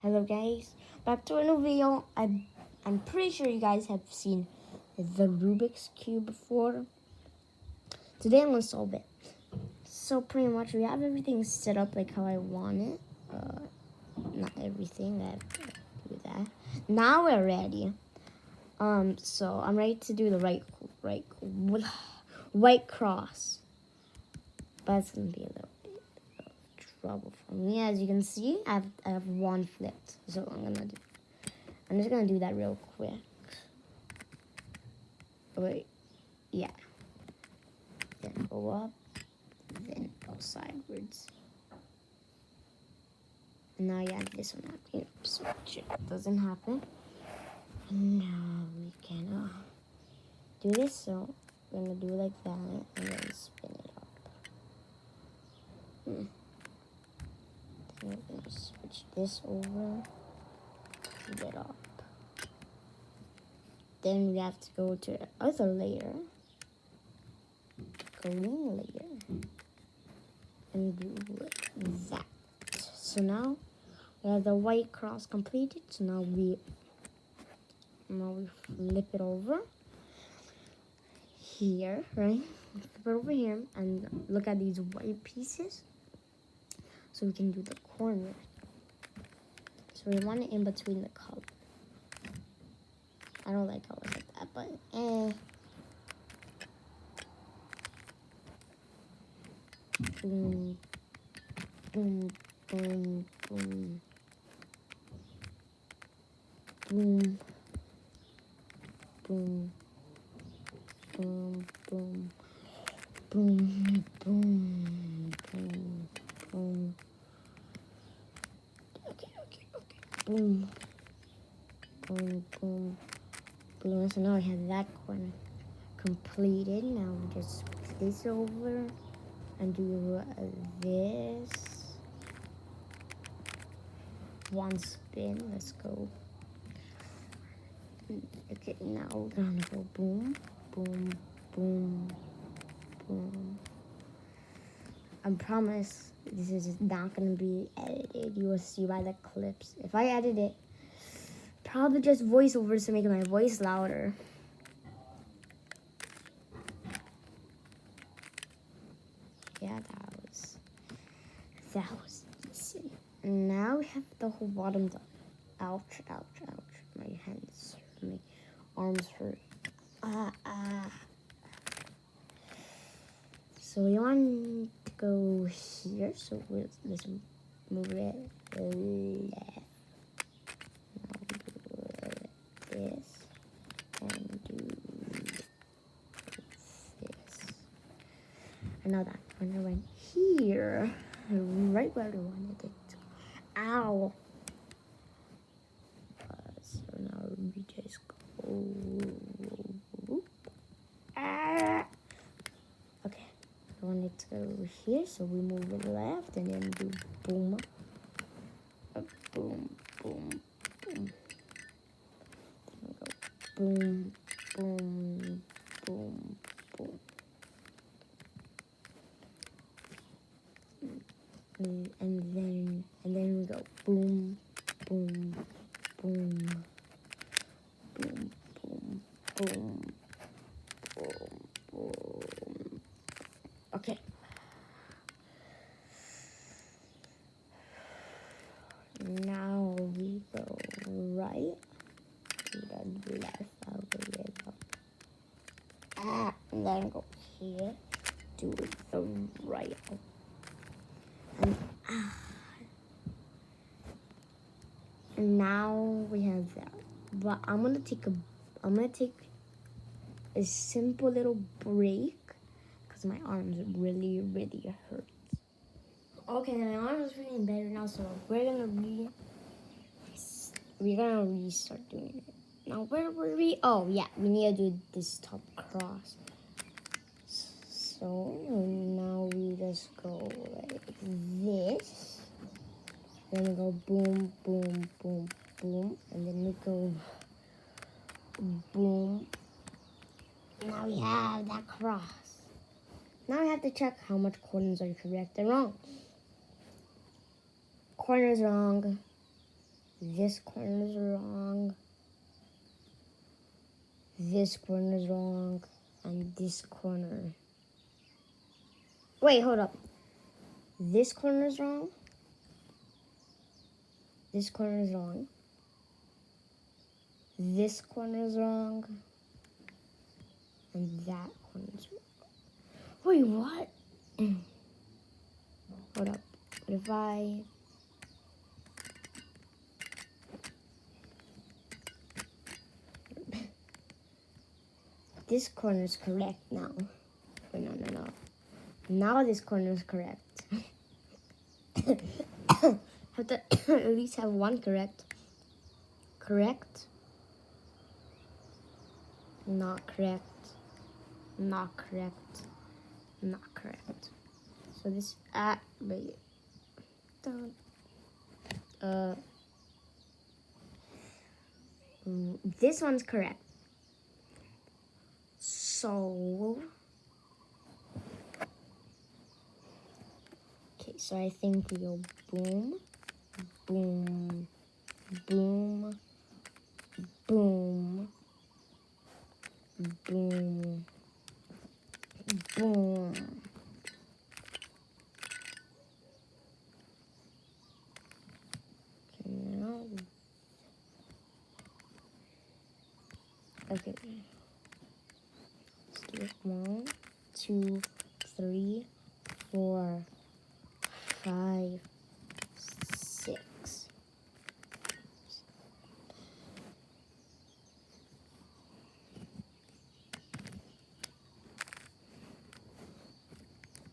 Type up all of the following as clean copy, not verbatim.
Hello guys, back to a new video. I'm pretty sure you guys have seen the Rubik's Cube before. Today I'm gonna solve it. So pretty much we have everything set up like how I want it. Not everything, I have to do that. Now we're ready. So I'm ready to do the white cross. But it's gonna be a little bit of trouble for me. As you can see, I have one flipped. So I'm just gonna do that real quick. Wait, yeah. Then go up, then go sideways. And now you have this one happening. Switch it. Doesn't happen. And now we can do this. So we're gonna do it like that, and then spin it up. Then we're gonna switch this over. Get up. Then we have to go to the other layer, green layer, and do that. So now we have the white cross completed. So now we flip it over here, right? Flip it over here and look at these white pieces. So we can do the corner. So we want it in between the color. I don't like colors like that, but boom, boom, boom, boom, boom, boom, boom, boom, boom, boom, boom, boom. Okay. Boom, boom, boom, boom. So now I have that corner completed. Now we just switch this over and do this. One spin. Let's go. Okay, now we're gonna go boom, boom, boom, boom. I promise this is not gonna be edited. You will see by the clips. If I edit it, probably just voiceovers to make my voice louder. Yeah, that was easy. Now we have the whole bottom done. Ouch. My hands, my arms hurt. So we want to go here. So let's move it left. Now do this and do this. And now that corner went here, right where we wanted it to. Ow! So now we just go. Okay, I want it to go here, so we move it left and then do boom, boom, boom, boom. Then we go boom, boom, boom, boom. And then we go boom, boom, boom, boom, boom, boom, boom, boom. Okay. Now we go right, then left, I'll go left. And then go here, do the right. And now we have that. But I'm gonna take a simple little break because my arms really hurt. Okay, my arms are feeling better now, so we're gonna restart doing it. Now where were we? Oh yeah, we need to do this top cross. So now we just go like this. Then we go boom, boom, boom, boom. And then we go boom. Now we have that cross. Now we have to check how much corners are correct and wrong. Corners wrong. This corner is wrong. This corner is wrong. And this corner. Wait, hold up. This corner is wrong. This corner is wrong. This corner is wrong. And that corner is wrong. Wait, what? Hold up. What if I... This corner is correct now. Wait, no. Now this corner is correct. Have to at least have one correct. Correct. Not correct. Not correct. Not correct. So this wait. This one's correct. So okay, so I think we'll boom, boom, boom, boom, boom, boom. Okay. Let's do it. 1, 2, 3, 4, 5, 6.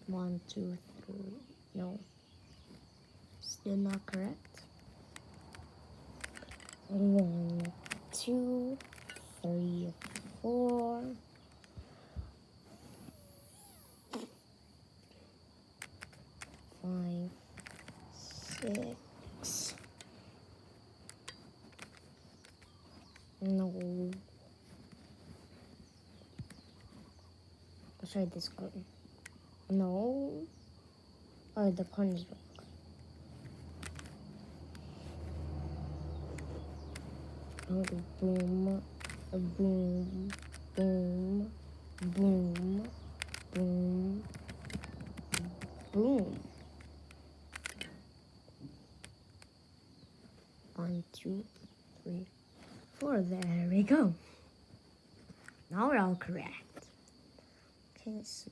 One, two, three. No. Still not correct. 1, 2, 3, 4. 5, 6. No. Let's try this corner. No. Oh, the corner's wrong. Oh, boom, boom, boom, boom, boom, boom. 1, 2, 3, 4. There we go. Now we're all correct. Okay, so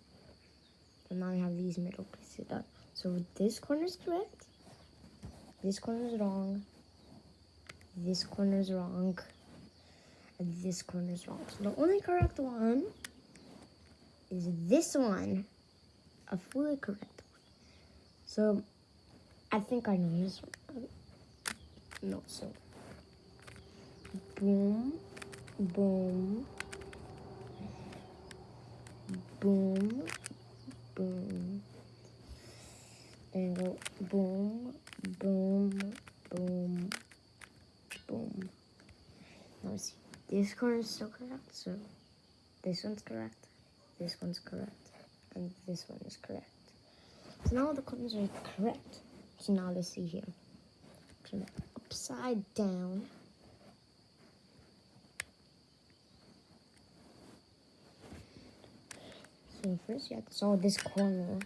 now we have these middle pieces done. So this corner is correct. This corner is wrong. This corner is wrong. And this corner is wrong. So the only correct one is this one. A fully correct one. So I think I know this one. No, so boom, boom, boom, boom. And go boom, boom, boom, boom. Now see, this corner is still correct, so this one's correct, this one's correct, and this one is correct. So now the corners are correct. So now let's see here. Turn it upside down. So first you have to solve this corner.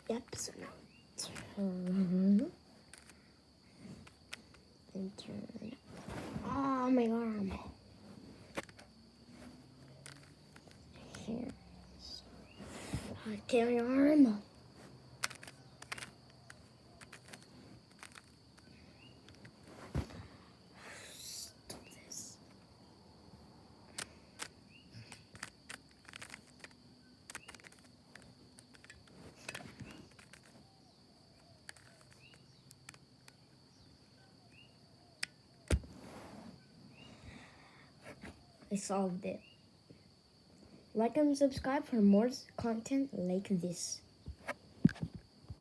Yep, so now turn and turn. Oh, my arm. Here. Okay, my arm. Stop this. I solved it. Like and subscribe for more content like this.